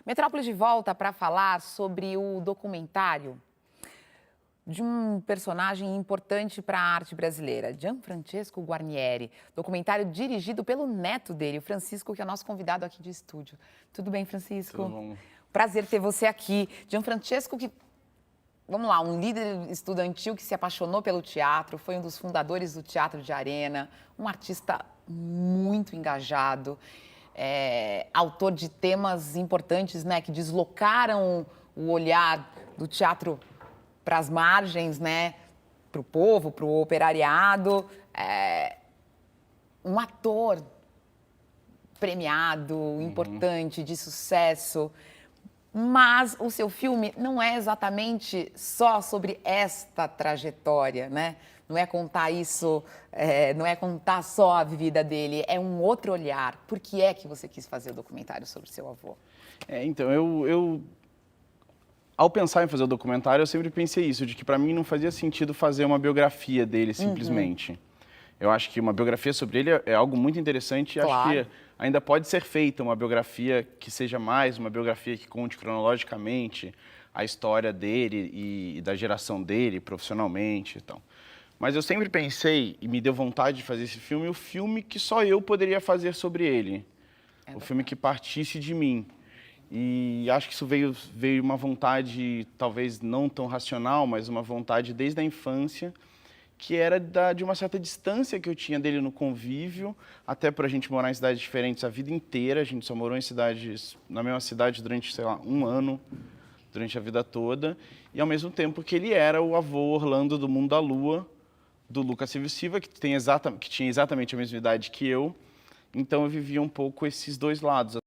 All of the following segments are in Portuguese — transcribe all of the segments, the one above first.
Metrópole de volta para falar sobre o documentário de um personagem importante para a arte brasileira, Gianfrancesco Guarnieri. Documentário dirigido pelo neto dele, o Francisco, que é nosso convidado aqui de estúdio. Tudo bem, Francisco? Tudo bom. Prazer ter você aqui. Gianfrancesco, que, vamos lá, um líder estudantil que se apaixonou pelo teatro, foi um dos fundadores do Teatro de Arena, um artista muito engajado, autor de temas importantes, né, que deslocaram o olhar do teatro para as margens, né, para o povo, para o operariado. Um ator premiado, importante, de sucesso. Mas o seu filme não é exatamente só sobre esta trajetória, né? Não é contar isso, não é contar só a vida dele, é um outro olhar. Por que é que você quis fazer o documentário sobre seu avô? Então, ao pensar em fazer o documentário, eu sempre pensei isso, de que para mim não fazia sentido fazer uma biografia dele, simplesmente. Eu acho que uma biografia sobre ele é algo muito interessante e Claro. acho que ainda pode ser feita uma biografia que seja mais uma biografia que conte cronologicamente a história dele e da geração dele, profissionalmente e tal. Mas eu sempre pensei, e me deu vontade de fazer esse filme, o filme que só eu poderia fazer sobre ele. O filme que partisse de mim. E acho que isso veio uma vontade, talvez não tão racional, mas uma vontade desde a infância, que era de uma certa distância que eu tinha dele no convívio, até por a gente morar em cidades diferentes a vida inteira. A gente só morou na mesma cidade durante, sei lá, um ano, durante a vida toda. E ao mesmo tempo que ele era o avô Orlando do Mundo da Lua, do Lucas Silva, que tinha exatamente a mesma idade que eu. Então eu vivia um pouco esses dois lados.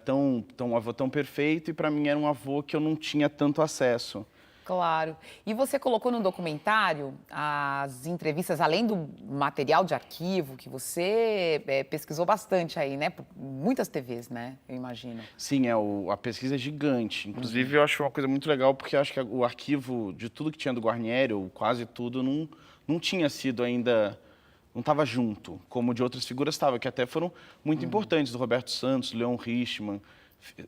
Um avô tão perfeito, e para mim era um avô que eu não tinha tanto acesso. Claro. E você colocou no documentário as entrevistas, além do material de arquivo, que você pesquisou bastante aí, né? Por muitas TVs, né? Eu imagino. Sim, a pesquisa é gigante. Inclusive, eu acho uma coisa muito legal, porque eu acho que o arquivo de tudo que tinha do Guarnieri, ou quase tudo, não tinha sido ainda... Não estava junto, como de outras figuras estava, que até foram muito importantes, do Roberto Santos, do Leon Richman,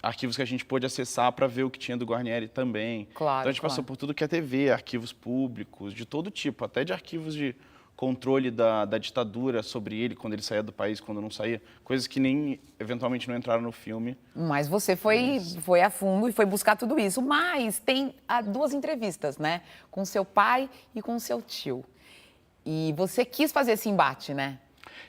arquivos que a gente pôde acessar para ver o que tinha do Guarnieri também. Claro, Então a gente passou por tudo que é TV, arquivos públicos, de todo tipo, até de arquivos de controle da ditadura sobre ele, quando ele saía do país, quando não saía, coisas que nem, eventualmente, não entraram no filme. Mas você foi a fundo e foi buscar tudo isso. Mas tem duas entrevistas, né? Com seu pai e com seu tio. E você quis fazer esse embate, né?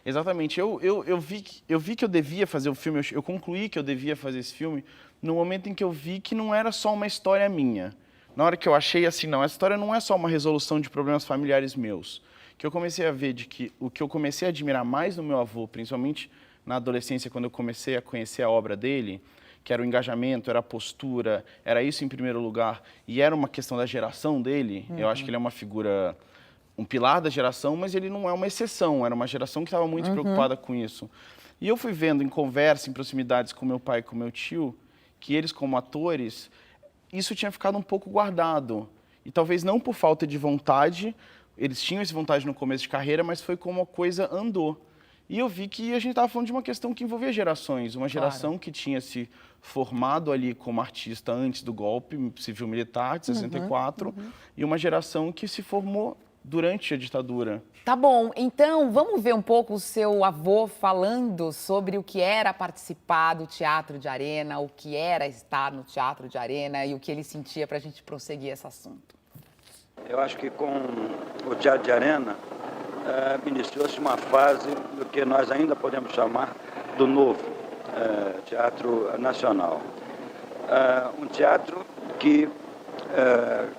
Exatamente. Eu vi que eu devia fazer o filme, eu concluí que eu devia fazer esse filme no momento em que eu vi que não era só uma história minha. Na hora que eu achei assim, não, essa história não é só uma resolução de problemas familiares meus. Que eu comecei a ver de que o que eu comecei a admirar mais no meu avô, principalmente na adolescência, quando eu comecei a conhecer a obra dele, que era o engajamento, era a postura, era isso em primeiro lugar, e era uma questão da geração dele. Eu acho que ele é uma figura... um pilar da geração, mas ele não é uma exceção, era uma geração que estava muito preocupada com isso. E eu fui vendo em conversa, em proximidades com meu pai e com meu tio, que eles como atores, isso tinha ficado um pouco guardado. E talvez não por falta de vontade, eles tinham essa vontade no começo de carreira, mas foi como a coisa andou. E eu vi que a gente estava falando de uma questão que envolvia gerações, uma geração que tinha se formado ali como artista antes do golpe civil-militar de 64, e uma geração que se formou durante a ditadura. Tá bom, então vamos ver um pouco o seu avô falando sobre o que era participar do Teatro de Arena, o que era estar no Teatro de Arena e o que ele sentia para a gente prosseguir esse assunto. Eu acho que com o Teatro de Arena iniciou-se uma fase do que nós ainda podemos chamar do novo Teatro Nacional. Um teatro que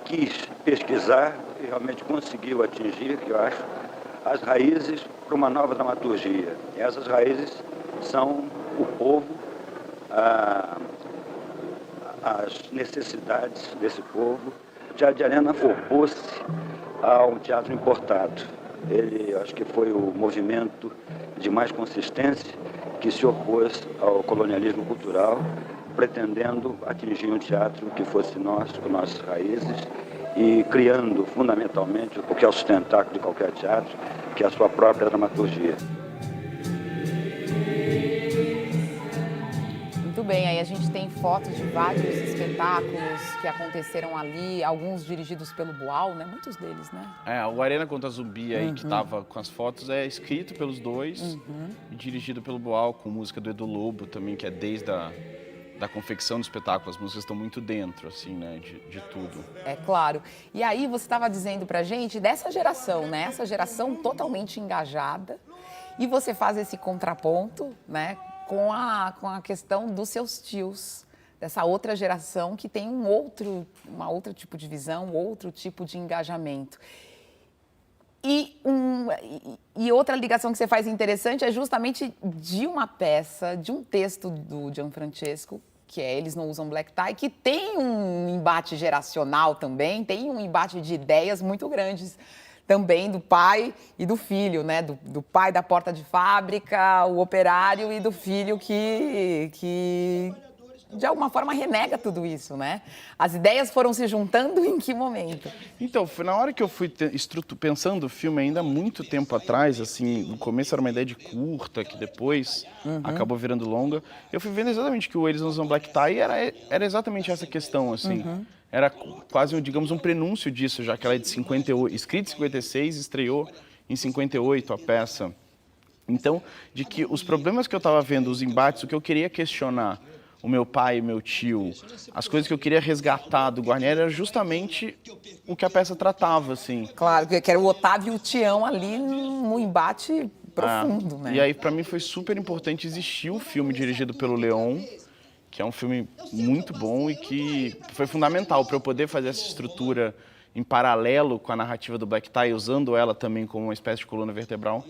quis pesquisar e realmente conseguiu atingir, que eu acho, as raízes para uma nova dramaturgia. E essas raízes são o povo, as necessidades desse povo. O Teatro de Arena opôs-se a um teatro importado. Ele, acho que foi o movimento de mais consistência que se opôs ao colonialismo cultural, pretendendo atingir um teatro que fosse nosso, com nossas raízes, e criando fundamentalmente o que é o sustentáculo de qualquer teatro, que é a sua própria dramaturgia. bem, aí a gente tem fotos de vários espetáculos que aconteceram ali, alguns dirigidos pelo Boal, né? Muitos deles, né? O Arena contra Zumbi aí, que tava com as fotos, é escrito pelos dois e dirigido pelo Boal, com música do Edu Lobo também, que é desde da confecção do espetáculo. As músicas estão muito dentro, assim, né, de tudo. É claro. E aí você estava dizendo pra gente dessa geração, né? Essa geração totalmente engajada. E você faz esse contraponto, né, com a questão dos seus tios, dessa outra geração que tem uma outra tipo de visão, outro tipo de engajamento. E outra ligação que você faz interessante é justamente de uma peça, de um texto do Gianfrancesco, que é Eles Não Usam Black Tie, que tem um embate geracional também, tem um embate de ideias muito grandes também do pai e do filho, né? Do pai da porta de fábrica, o operário, e do filho que de alguma forma renega tudo isso, né? As ideias foram se juntando em que momento? Então, foi na hora que eu fui pensando o filme ainda há muito tempo atrás, assim, no começo era uma ideia de curta, que depois acabou virando longa. Eu fui vendo exatamente que o Eles Não Usam Black Tie era exatamente essa questão, assim. Era quase, digamos, um prenúncio disso, já que ela é de 58, escrita em 56, estreou em 58 a peça. Então, de que os problemas que eu estava vendo, os embates, o que eu queria questionar, o meu pai e meu tio, as coisas que eu queria resgatar do Guarnieri era justamente o que a peça tratava, assim. Claro, que era o Otávio e o Tião ali no embate profundo, né? E aí, para mim, foi super importante existir o filme dirigido pelo Leon, que é um filme muito bom e que foi fundamental para eu poder fazer essa estrutura em paralelo com a narrativa do Black Tie, usando ela também como uma espécie de coluna vertebral.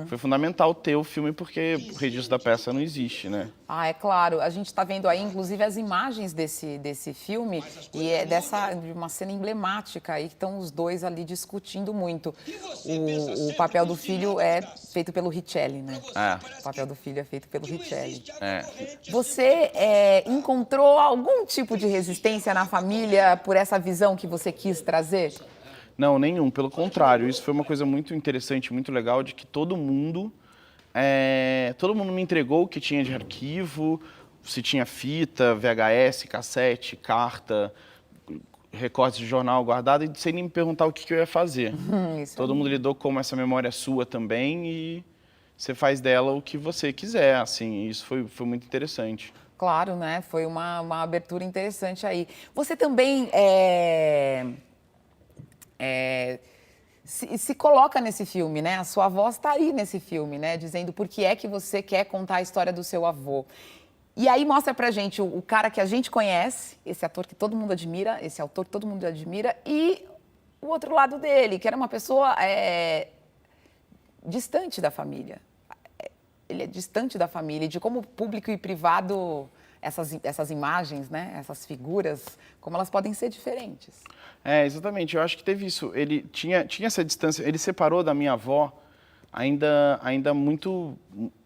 Foi fundamental ter o filme porque o registro da peça não existe, né? É claro. A gente está vendo aí, inclusive, as imagens desse filme e é de uma cena emblemática aí que estão os dois ali discutindo muito. O papel do filho é feito pelo Richelli, né? O papel do filho é feito pelo Richelli. Você encontrou algum tipo de resistência na família por essa visão que você quis trazer? Não, nenhum. Pelo contrário, isso foi uma coisa muito interessante, muito legal, de que todo mundo me entregou o que tinha de arquivo, se tinha fita, VHS, cassete, carta, recortes de jornal guardado, e sem nem me perguntar o que eu ia fazer. Todo mundo lidou como essa memória sua também e você faz dela o que você quiser, assim. Isso foi muito interessante. Claro, né? Foi uma abertura interessante aí. Você também se coloca nesse filme, né? A sua voz está aí nesse filme, né? Dizendo por que é que você quer contar a história do seu avô. E aí mostra pra gente o cara que a gente conhece, esse ator que todo mundo admira, esse autor que todo mundo admira, e o outro lado dele, que era uma pessoa distante da família. Ele é distante da família, e de como público e privado essas imagens, né? Essas figuras, como elas podem ser diferentes. Exatamente. Eu acho que teve isso. Ele tinha essa distância. Ele separou da minha avó ainda muito...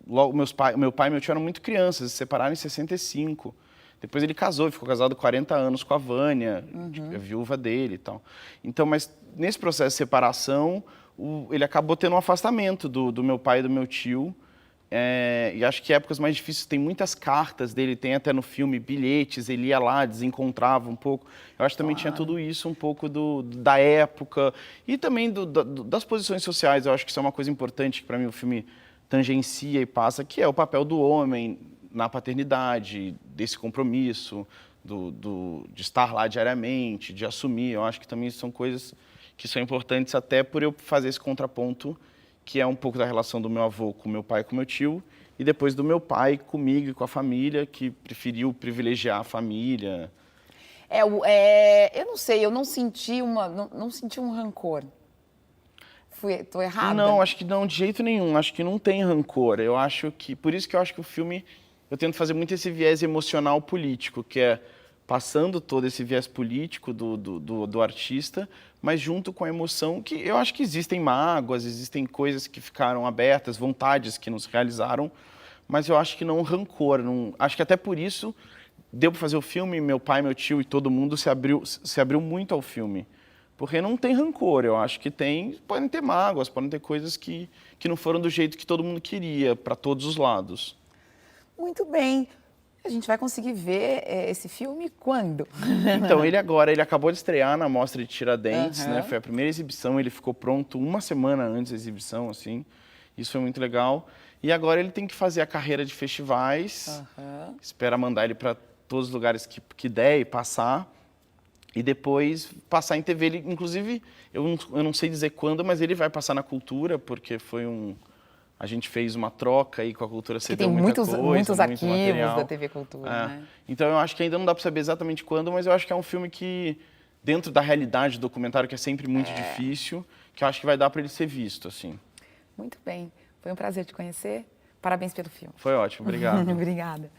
Logo, meu pai e meu tio eram muito crianças. Se separaram em 65. Depois ele casou, ficou casado 40 anos com a Vânia, a viúva dele e tal. Então, mas nesse processo de separação, ele acabou tendo um afastamento do meu pai e do meu tio. E acho que épocas mais difíceis, tem muitas cartas dele, tem até no filme bilhetes, ele ia lá, desencontrava um pouco. Eu acho que também tinha tudo isso, um pouco da época e também das posições sociais. Eu acho que isso é uma coisa importante que para mim o filme tangencia e passa, que é o papel do homem na paternidade, desse compromisso, de estar lá diariamente, de assumir. Eu acho que também são coisas que são importantes até por eu fazer esse contraponto, que é um pouco da relação do meu avô com meu pai e com meu tio, e depois do meu pai comigo e com a família, que preferiu privilegiar a família. Eu não sei, eu não senti um rancor. Tô errada? Não, acho que não, de jeito nenhum. Acho que não tem rancor. Eu acho que, por isso que eu acho que o filme, eu tento fazer muito esse viés emocional político, que é passando todo esse viés político do artista, mas junto com a emoção que eu acho que existem mágoas, existem coisas que ficaram abertas, vontades que não se realizaram, mas eu acho que não rancor. Acho que até por isso deu para fazer o filme, meu pai, meu tio e todo mundo se abriu muito ao filme. Porque não tem rancor, eu acho que podem ter mágoas, podem ter coisas que não foram do jeito que todo mundo queria, para todos os lados. Muito bem. A gente vai conseguir ver esse filme quando? Então, ele acabou de estrear na Mostra de Tiradentes, né? Aham. Foi a primeira exibição, ele ficou pronto uma semana antes da exibição, assim. Isso foi muito legal. E agora ele tem que fazer a carreira de festivais, espera mandar ele para todos os lugares que der e passar. E depois passar em TV. Ele, inclusive, eu não sei dizer quando, mas ele vai passar na Cultura, porque a gente fez uma troca aí com a Cultura, Que cedeu tem muita muitos coisa, arquivos muito material. da TV Cultura, É. né? Então eu acho que ainda não dá para saber exatamente quando, mas eu acho que é um filme que, dentro da realidade do documentário, que é sempre muito difícil, que eu acho que vai dar para ele ser visto, assim. Muito bem. Foi um prazer te conhecer. Parabéns pelo filme. Foi ótimo, obrigado. Obrigada.